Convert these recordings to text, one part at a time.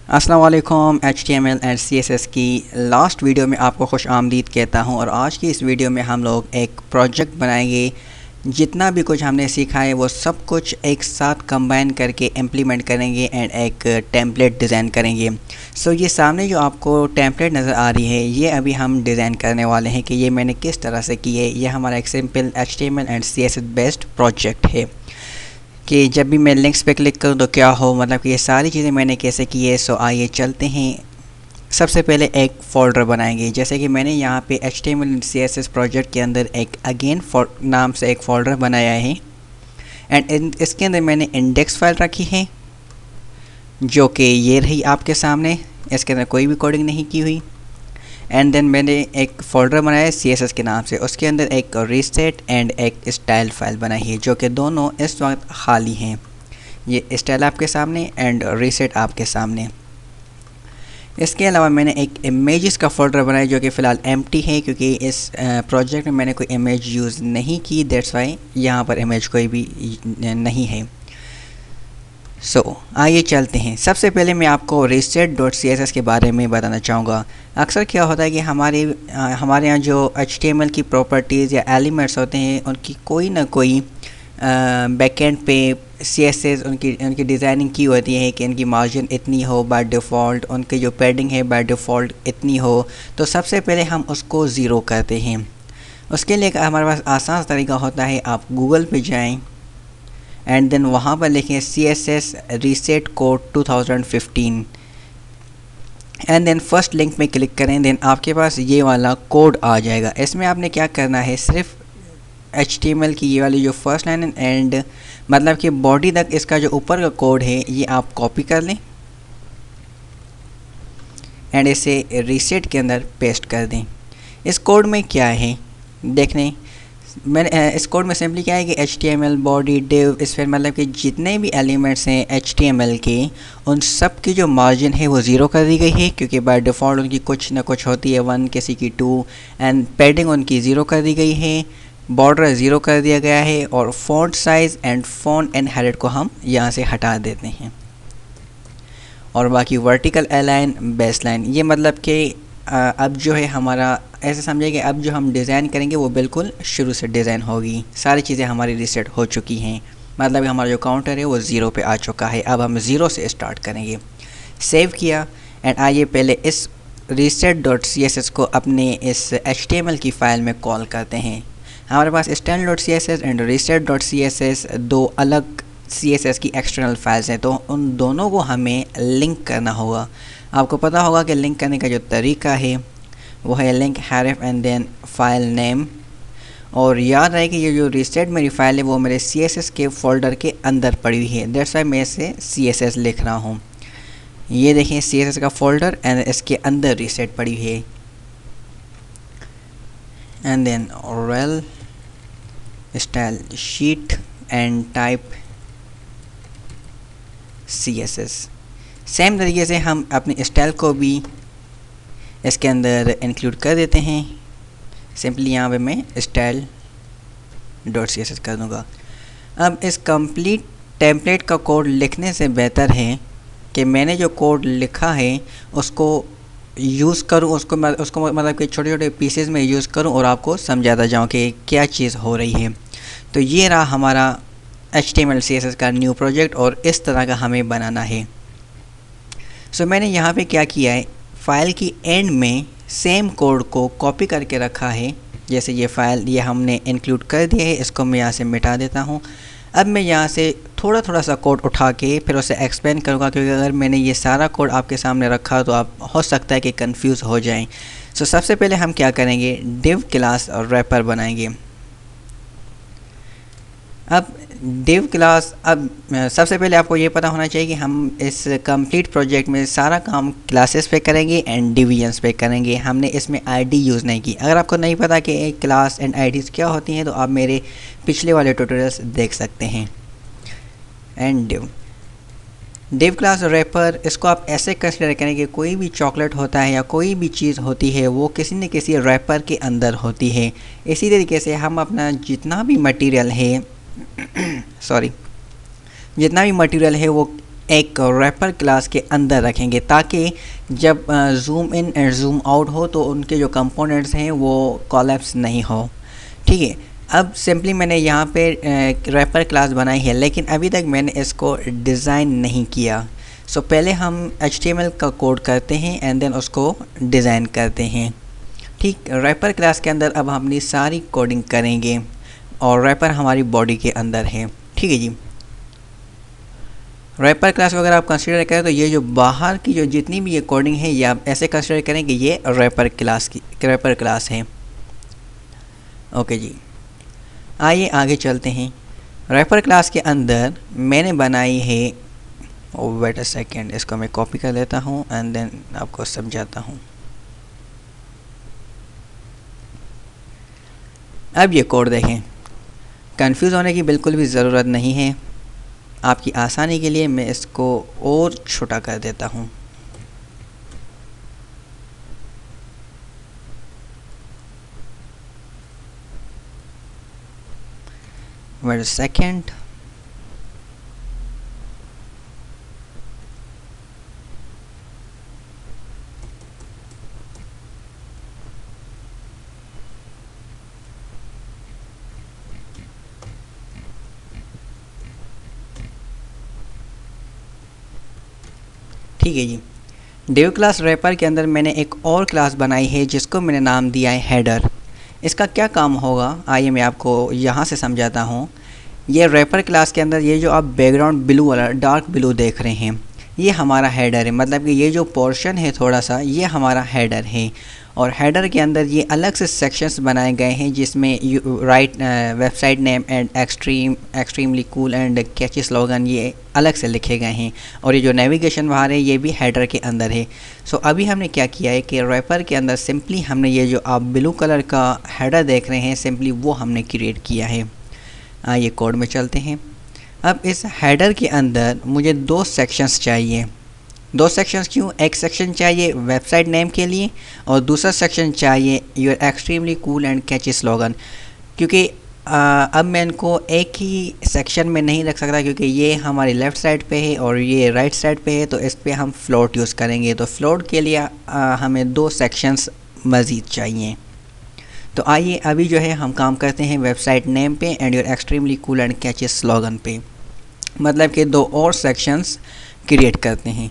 अस्सलाम वालेकुम। HTML and CSS की लास्ट वीडियो में आपको खुश आमदीद कहता हूं और आज की इस वीडियो में हम लोग एक प्रोजेक्ट बनाएंगे। जितना भी कुछ हमने सीखा है वो सब कुछ एक साथ कंबाइन करके इम्प्लीमेंट करेंगे एंड एक टेम्पलेट डिज़ाइन करेंगे। सो ये सामने जो आपको टेम्पलेट नज़र आ रही है ये अभी हम डिज़ाइन करने वाले हैं कि ये मैंने किस तरह से की है। ये हमारा एक simple HTML and CSS based project है कि जब भी मैं लिंक्स पे क्लिक करूँ तो क्या हो, मतलब कि ये सारी चीज़ें मैंने कैसे की है। सो आइए चलते हैं। सबसे पहले एक फ़ोल्डर बनाएंगे, जैसे कि मैंने यहाँ पे HTML CSS प्रोजेक्ट के अंदर एक अगेन नाम से एक फ़ोल्डर बनाया है एंड इसके अंदर मैंने इंडेक्स फाइल रखी है जो कि ये रही आपके सामने। इसके अंदर कोई भी कोडिंग नहीं की हुई। एंड देन मैंने एक फ़ोल्डर बनाया है CSS के नाम से, उसके अंदर एक रीसेट एंड एक स्टाइल फाइल बनाई है जो कि दोनों इस वक्त खाली हैं। ये स्टाइल आपके सामने एंड रीसेट आपके सामने। इसके अलावा मैंने एक इमेजेस का फ़ोल्डर बनाया जो कि फ़िलहाल एम्प्टी है क्योंकि इस प्रोजेक्ट में मैंने कोई इमेज यूज़ नहीं की, दैट्स वाई यहाँ पर इमेज कोई भी नहीं है। आइए चलते हैं। सबसे पहले मैं आपको reset.css के बारे में बताना चाहूँगा। अक्सर क्या होता है कि हमारे यहाँ जो HTML की प्रॉपर्टीज़ या एलिमेंट्स होते हैं उनकी कोई ना कोई बैकएंड पे CSS उनकी डिज़ाइनिंग की होती है कि इनकी मार्जिन इतनी हो बाय डिफ़ॉल्ट, उनकी जो पैडिंग है बाय डिफ़ॉल्ट इतनी हो। तो सबसे पहले हम उसको ज़ीरो करते हैं। उसके लिए हमारे पास आसान तरीका होता है, आप गूगल पे जाएँ एंड देन वहाँ पर लिखें CSS reset code 2015 and then first link में क्लिक करें। देन आपके पास ये वाला कोड आ जाएगा। इसमें आपने क्या करना है, सिर्फ HTML की ये वाली जो फर्स्ट लाइन एंड मतलब कि बॉडी तक इसका जो ऊपर का कोड है ये आप कॉपी कर लें एंड इसे रीसेट के अंदर पेस्ट कर दें। इस कोड में क्या है देख लें। मैंने इस कोड में सिंपली क्या है कि HTML बॉडी डिव स्फीयर मतलब कि जितने भी एलिमेंट्स हैं HTML के उन सब की जो मार्जिन है वो ज़ीरो कर दी गई है क्योंकि बाय डिफ़ॉल्ट उनकी कुछ ना कुछ होती है, 1 किसी की 2 एंड पैडिंग उनकी ज़ीरो कर दी गई है, बॉर्डर ज़ीरो कर दिया गया है और font size and font and headed को हम यहाँ से हटा देते हैं। और बाकी वर्टिकल अलाइन बेस लाइन ये मतलब कि अब जो है हमारा ऐसे समझिए कि अब जो हम डिज़ाइन करेंगे वो बिल्कुल शुरू से डिज़ाइन होगी। सारी चीज़ें हमारी रीसेट हो चुकी हैं, मतलब हमारा जो काउंटर है वो ज़ीरो पे आ चुका है। अब हम ज़ीरो से स्टार्ट करेंगे। सेव किया एंड आइए पहले इस reset.css को अपने इस HTML की फ़ाइल में कॉल करते हैं। हमारे पास style.css एंड reset.css दो अलग CSS की एक्सटर्नल फाइल्स हैं, तो उन दोनों को हमें लिंक करना होगा। आपको पता होगा कि लिंक करने का जो तरीका है वो है link href and then file name. और याद रहे कि ये जो रीसेट मेरी फ़ाइल है वो मेरे CSS के फ़ोल्डर के अंदर पड़ी हुई है, दैट्स वाई मैं इसे CSS लिख रहा हूँ। ये देखें CSS का फ़ोल्डर एंड इसके अंदर रीसेट पड़ी हुई है and then rel style sheet and type CSS। Same तरीके से हम अपने स्टाइल को भी इसके अंदर इंक्लूड कर देते हैं। सिंपली यहाँ पे मैं style.css कर दूँगा। अब इस कंप्लीट टेम्पलेट का कोड लिखने से बेहतर है कि मैंने जो कोड लिखा है उसको यूज़ करूँ, उसको मतलब कि छोटे छोटे पीसेस में यूज़ करूँ और आपको समझाता जाऊँ कि क्या चीज़ हो रही है। तो ये रहा हमारा HTML CSS का न्यू प्रोजेक्ट और इस तरह का हमें बनाना है। मैंने यहाँ पे क्या किया है, फ़ाइल की एंड में सेम कोड को कॉपी करके रखा है। जैसे ये फ़ाइल ये हमने इंक्लूड कर दिया है, इसको मैं यहाँ से मिटा देता हूँ। अब मैं यहाँ से थोड़ा सा कोड उठा के फिर उसे एक्सप्लेन करूँगा क्योंकि अगर मैंने ये सारा कोड आपके सामने रखा तो आप हो सकता है कि कंफ्यूज हो जाएं। सबसे पहले हम क्या करेंगे, डिव क्लास और रैपर बनाएंगे। अब डिव क्लास, अब सबसे पहले आपको ये पता होना चाहिए कि हम इस कंप्लीट प्रोजेक्ट में सारा काम क्लासेस पे करेंगे एंड डिवीजन्स पे करेंगे। हमने इसमें आईडी यूज़ नहीं की। अगर आपको नहीं पता कि एक क्लास एंड आईडीज़ क्या होती हैं तो आप मेरे पिछले वाले ट्यूटोरियल्स देख सकते हैं। एंड डिव क्लास और रैपर, इसको आप ऐसे कंसिडर करें कि कोई भी चॉकलेट होता है या कोई भी चीज़ होती है वो किसी न किसी रैपर के अंदर होती है। इसी तरीके से हम अपना जितना भी मटेरियल है जितना भी मटेरियल है वो एक रैपर क्लास के अंदर रखेंगे ताकि जब zoom in and zoom out हो तो उनके जो कंपोनेंट्स हैं वो कोलैप्स नहीं हो। ठीक है, अब सिंपली मैंने यहाँ पे रैपर क्लास बनाई है, लेकिन अभी तक मैंने इसको डिज़ाइन नहीं किया। सो पहले हम HTML का कोड करते हैं एंड देन उसको डिज़ाइन करते हैं। ठीक, रैपर क्लास के अंदर अब हम अपनी सारी कोडिंग करेंगे और रैपर हमारी बॉडी के अंदर है। ठीक है जी, रैपर क्लास को अगर आप कंसीडर करें तो ये जो बाहर की जो जितनी भी ये कोडिंग है ये आप ऐसे कंसीडर करें कि ये रैपर क्लास है। ओके जी, आइए आगे चलते हैं। रैपर क्लास के अंदर मैंने बनाई है, वेट अ सेकेंड, इसको मैं कॉपी कर लेता हूँ एंड देन आपको समझाता हूँ। अब ये कोड देखें, कंफ्यूज होने की बिल्कुल भी ज़रूरत नहीं है। आपकी आसानी के लिए मैं इसको और छोटा कर देता हूँ। वेट अ सेकेंड, ठीक है जी। डिव क्लास रैपर के अंदर मैंने एक और क्लास बनाई है जिसको मैंने नाम दिया है हेडर। इसका क्या काम होगा आइए मैं आपको यहाँ से समझाता हूँ। ये रैपर क्लास के अंदर ये जो आप बैकग्राउंड ब्लू वाला डार्क ब्लू देख रहे हैं ये हमारा हेडर है, मतलब कि ये जो पोर्शन है थोड़ा सा ये हमारा हेडर है। और हेडर के अंदर ये अलग से सेक्शंस बनाए गए हैं जिसमें write website name and extremely cool and catchy slogan ये अलग से लिखे गए हैं। और ये जो नेविगेशन बाहर है ये भी हेडर के अंदर है। सो अभी हमने क्या किया है कि रैपर के अंदर सिंपली हमने ये जो आप ब्लू कलर का हेडर देख रहे हैं सिंपली वो हमने क्रिएट किया है। आइए कोड में चलते हैं। अब इस हेडर के अंदर मुझे दो सेक्शंस चाहिए। दो सेक्शंस क्यों? एक सेक्शन चाहिए वेबसाइट नेम के लिए और दूसरा सेक्शन चाहिए your extremely cool and catchy slogan, क्योंकि अब मैं इनको एक ही सेक्शन में नहीं रख सकता क्योंकि ये हमारी लेफ़्ट साइड पे है और ये राइट साइड पे है, तो इस पे हम फ्लोट यूज़ करेंगे। तो फ्लोट के लिए हमें दो सेक्शंस मज़ीद चाहिए। तो आइए अभी जो है हम काम करते हैं वेबसाइट नेम पे and your extremely cool and catchy slogan पे, मतलब कि दो और सेक्शंस क्रिएट करते हैं।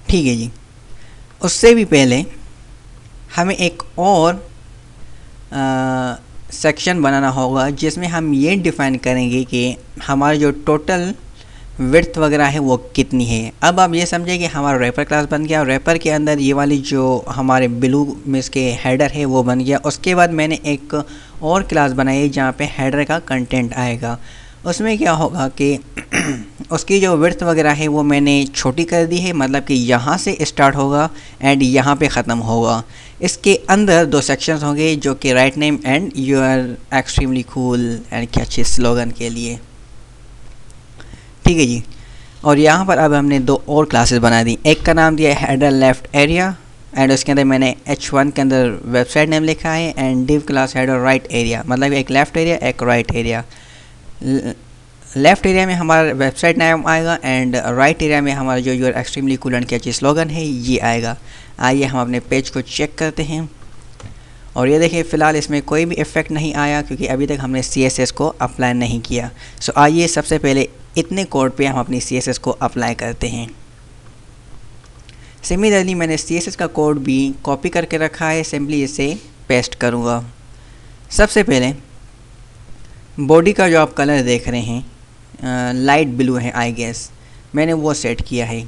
ठीक है जी, उससे भी पहले हमें एक और सेक्शन बनाना होगा जिसमें हम ये डिफ़ाइन करेंगे कि हमारा जो टोटल विड्थ वगैरह है वो कितनी है। अब आप ये समझे कि हमारा रैपर क्लास बन गया और रैपर के अंदर ये वाली जो हमारे ब्लू में इसके हेडर है वो बन गया। उसके बाद मैंने एक और क्लास बनाई है जहाँ पे हेडर का कंटेंट आएगा। उसमें क्या होगा कि उसकी जो विड्थ वगैरह है वो मैंने छोटी कर दी है, मतलब कि यहाँ से स्टार्ट होगा एंड यहाँ पे ख़त्म होगा। इसके अंदर दो सेक्शंस होंगे जो कि write name and your extremely cool and catchy slogan के लिए। ठीक है जी, और यहाँ पर अब हमने दो और क्लासेस बना दी। एक का नाम दिया है हेडर लेफ़्ट एरिया एंड उसके अंदर मैंने H1 के अंदर वेबसाइट नेम लिखा है and div class header right area, मतलब एक लेफ़्ट एरिया एक राइट एरिया। लेफ़्ट एरिया में हमारा वेबसाइट नेम आएगा एंड राइट एरिया में हमारा जो your extremely cool and catchy slogan है ये आएगा। आइए हम अपने पेज को चेक करते हैं और ये देखिए फ़िलहाल इसमें कोई भी इफ़ेक्ट नहीं आया क्योंकि अभी तक हमने CSS को अप्लाई नहीं किया। सो आइए सबसे पहले इतने कोड पे हम अपनी CSS को अप्लाई करते हैं। सिमिलरली मैंने CSS का कोड भी कॉपी करके रखा है, सिंपली इसे पेस्ट करूँगा। सबसे पहले बॉडी का जो आप कलर देख रहे हैं लाइट ब्लू है आई गेस, मैंने वो सेट किया है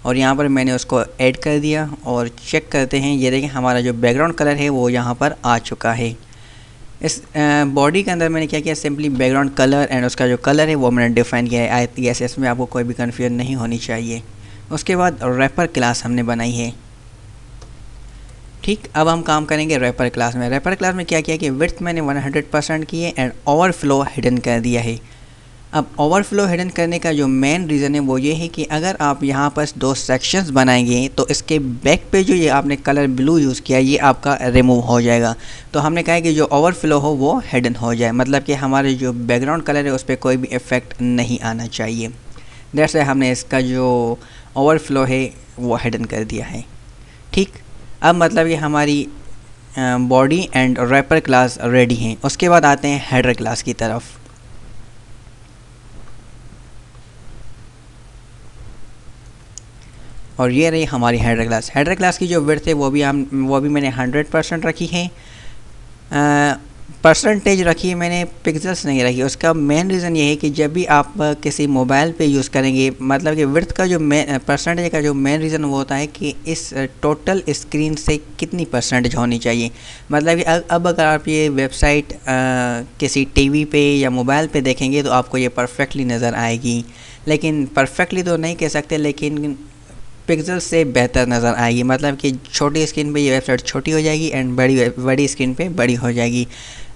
और यहाँ पर मैंने उसको ऐड कर दिया और चेक करते हैं। ये देखें हमारा जो बैकग्राउंड कलर है वो यहाँ पर आ चुका है। इस बॉडी के अंदर मैंने क्या किया, सिंपली बैकग्राउंड कलर एंड उसका जो कलर है वो मैंने डिफ़ाइन किया है। आई गेस इसमें आपको कोई भी कन्फ्यूजन नहीं होनी चाहिए। उसके बाद रैपर क्लास हमने बनाई है। ठीक, अब हम काम करेंगे रैपर क्लास में। रैपर क्लास में क्या किया कि विड्थ मैंने 100% की है एंड ओवरफ्लो हिडन कर दिया है। अब ओवरफ्लो हिडन करने का जो मेन रीज़न है वो ये है कि अगर आप यहाँ पर दो सेक्शंस बनाएंगे तो इसके बैक पे जो ये आपने कलर ब्लू यूज़ किया ये आपका रिमूव हो जाएगा। तो हमने कहा कि जो ओवरफ्लो हो वो हिडन हो जाए, मतलब कि हमारे जो बैकग्राउंड कलर है उस पर कोई भी इफ़ेक्ट नहीं आना चाहिए। दैट्स वाई हमने इसका जो ओवरफ्लो है वो हिडन कर दिया है। ठीक, अब मतलब ये हमारी body and wrapper class ready हैं। उसके बाद आते हैं हेडर क्लास की तरफ। और ये रही हमारी हेडर क्लास। हेडर क्लास की जो विड्थ है वो भी मैंने 100% रखी है। परसेंटेज रखी है मैंने, पिक्सल्स नहीं रखी। उसका मेन रीज़न ये है कि जब भी आप किसी मोबाइल पे यूज़ करेंगे, मतलब कि विड्थ का जो परसेंटेज का जो मेन रीज़न वो होता है कि इस टोटल स्क्रीन से कितनी परसेंटेज होनी चाहिए। मतलब कि अब अगर आप ये वेबसाइट किसी टीवी पे या मोबाइल पे देखेंगे तो आपको ये परफेक्टली नज़र आएगी, लेकिन परफेक्टली तो नहीं कह सकते, लेकिन पिक्सल से बेहतर नज़र आएगी। मतलब कि छोटी स्क्रीन पे ये वेबसाइट छोटी हो जाएगी एंड बड़ी स्क्रीन पे बड़ी हो जाएगी।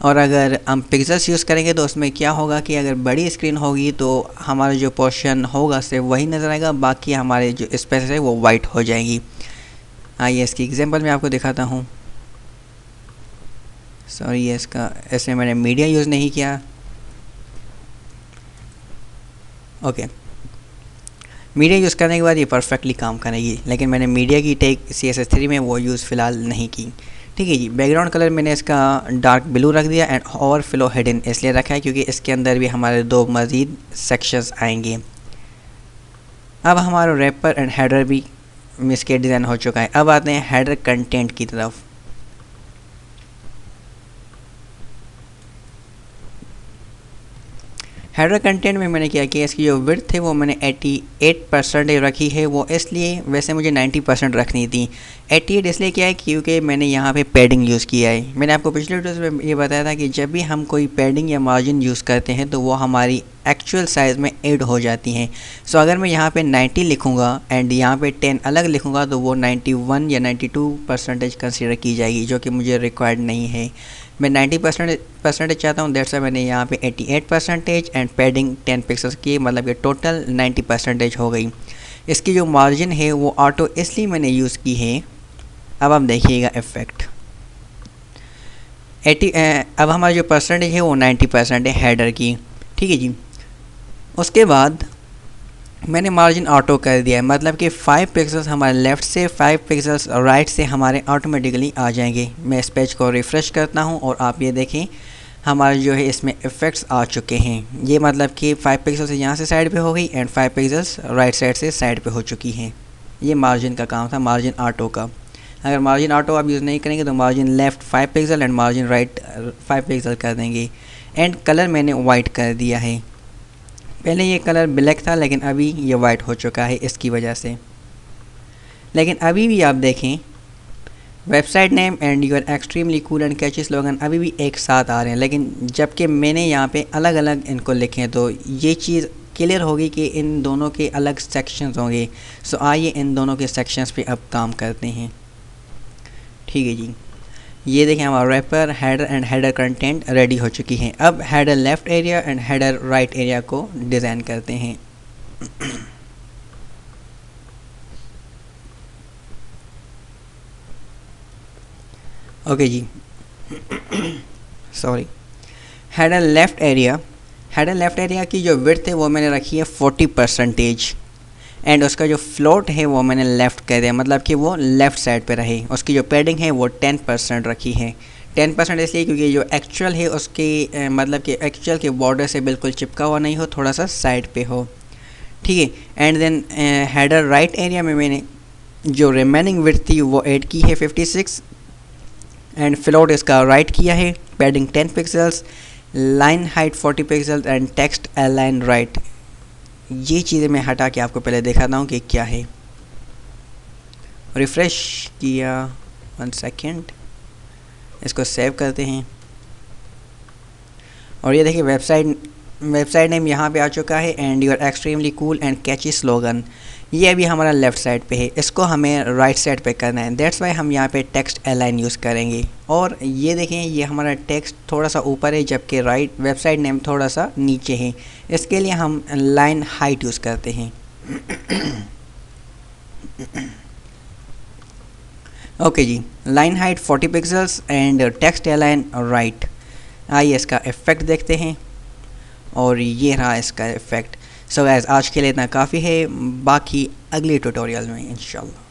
और अगर हम पिक्सल्स यूज़ करेंगे तो उसमें क्या होगा कि अगर बड़ी स्क्रीन होगी तो हमारा जो पोर्शन होगा सिर्फ वही नज़र आएगा, बाकी हमारे जो स्पेस है वो वाइट हो जाएगी। आइए इसकी एग्जांपल मैं आपको दिखाता हूँ। सॉरी, इसमें मैंने मीडिया यूज़ नहीं किया। ओके, मीडिया यूज़ करने के बाद ये परफेक्टली काम करेगी, लेकिन मैंने मीडिया की टेक CSS3 में वो यूज़ फ़िलहाल नहीं की। ठीक है जी। बैकग्राउंड कलर मैंने इसका डार्क ब्लू रख दिया एंड ओवरफ्लो हिडन इसलिए रखा है क्योंकि इसके अंदर भी हमारे दो मज़ीद सेक्शंस आएंगे। अब हमारा रैपर एंड हेडर भी इसके डिज़ाइन हो चुका है। अब आते हैं हेडर कंटेंट की तरफ। हेडर कंटेंट में मैंने क्या किया, इसकी जो विड्थ है वो मैंने 88% रखी है। वो इसलिए, वैसे मुझे 90% रखनी थी। 88 इसलिए क्या है क्योंकि मैंने यहाँ पे पैडिंग यूज़ किया है। मैंने आपको पिछले वीडियोस में ये बताया था कि जब भी हम कोई पैडिंग या मार्जिन यूज़ करते हैं तो वो हमारी एक्चुअल साइज़ में ऐड हो जाती हैं। सो अगर मैं यहाँ पे 90 लिखूँगा एंड यहाँ पे 10 अलग लिखूँगा तो वो 91 या 92% कंसीडर की जाएगी, जो कि मुझे रिक्वायर्ड नहीं है। मैं 90% चाहता हूँ, दैट्स वाई मैंने यहाँ पे 88% एंड पैडिंग 10 पिक्सल्स की, मतलब कि टोटल 90% हो गई। इसकी जो मार्जिन है वो ऑटो इसलिए मैंने यूज़ की है। अब आप देखिएगा इफ़ेक्ट 80। अब हमारा जो परसेंटेज है वो 90% है हेडर की। ठीक है जी। उसके बाद मैंने मार्जिन ऑटो कर दिया है, मतलब कि 5 पिक्सल्स हमारे लेफ़्ट से 5 पिक्सल्स राइट से हमारे ऑटोमेटिकली आ जाएंगे। मैं इस पेज को रिफ़्रेश करता हूं और आप ये देखें हमारे जो है इसमें इफ़ेक्ट्स आ चुके हैं। ये मतलब कि 5 पिक्सल्स यहाँ से साइड पे हो गई एंड 5 पिक्सल्स राइट साइड से साइड पे हो चुकी हैं। ये मार्जिन का काम था, मार्जिन ऑटो का। अगर मार्जिन ऑटो आप यूज़ नहीं करेंगे तो margin left 5 pixel and margin right 5 pixel कर देंगे। एंड कलर मैंने वाइट कर दिया है। पहले ये कलर ब्लैक था लेकिन अभी ये वाइट हो चुका है इसकी वजह से। लेकिन अभी भी आप देखें website name and your extremely cool and catchy slogan अभी भी एक साथ आ रहे हैं, लेकिन जबकि मैंने यहाँ पे अलग अलग इनको लिखे हैं तो ये चीज़ क्लियर होगी कि इन दोनों के अलग सेक्शंस होंगे। सो आइए इन दोनों के सेक्शंस पे अब काम करते हैं। ठीक है जी। ये देखें हमारा wrapper, header and header content ready हो चुकी हैं। अब header left area and header right area को डिज़ाइन करते हैं। ओके जी। सॉरी। हेडर लेफ़्ट एरिया की जो विड्थ है वो मैंने रखी है 40% एंड उसका जो फ्लोट है वो मैंने लेफ़्ट कर दिया, मतलब कि वो लेफ़्ट साइड पे रहे। उसकी जो पैडिंग है वो 10% रखी है। 10% इसलिए क्योंकि जो एक्चुअल है उसकी मतलब कि एक्चुअल के बॉर्डर से बिल्कुल चिपका हुआ नहीं हो, थोड़ा सा साइड पे हो। ठीक है। And then header right area में मैंने जो रिमेनिंग विड्थ थी वो ऐड की है 56 एंड फ्लोट इसका राइट किया है। Padding 10 pixels, line height 40 pixels and text align right. ये चीज़ें मैं हटा के आपको पहले दिखाता हूँ कि क्या है। रिफ़्रेश किया, 1 सेकेंड, इसको सेव करते हैं। और ये देखिए वेबसाइट वेबसाइट नेम यहाँ पे आ चुका है and your extremely cool and catchy slogan ये अभी हमारा लेफ़्ट साइड पे है, इसको हमें राइट साइड पे करना है। दैट्स वाई हम यहाँ पे टेक्स्ट अलाइन यूज़ करेंगे। और ये देखें ये हमारा टेक्स्ट थोड़ा सा ऊपर है जबकि राइट वेबसाइट नेम थोड़ा सा नीचे है। इसके लिए हम लाइन हाइट यूज़ करते हैं। ओके जी, line height 40 pixels and text align right. आइए इसका इफ़ेक्ट देखते हैं और ये रहा इसका इफ़ेक्ट। सो गाइस आज के लिए इतना काफ़ी है, बाकी अगले ट्यूटोरियल में इंशाल्लाह।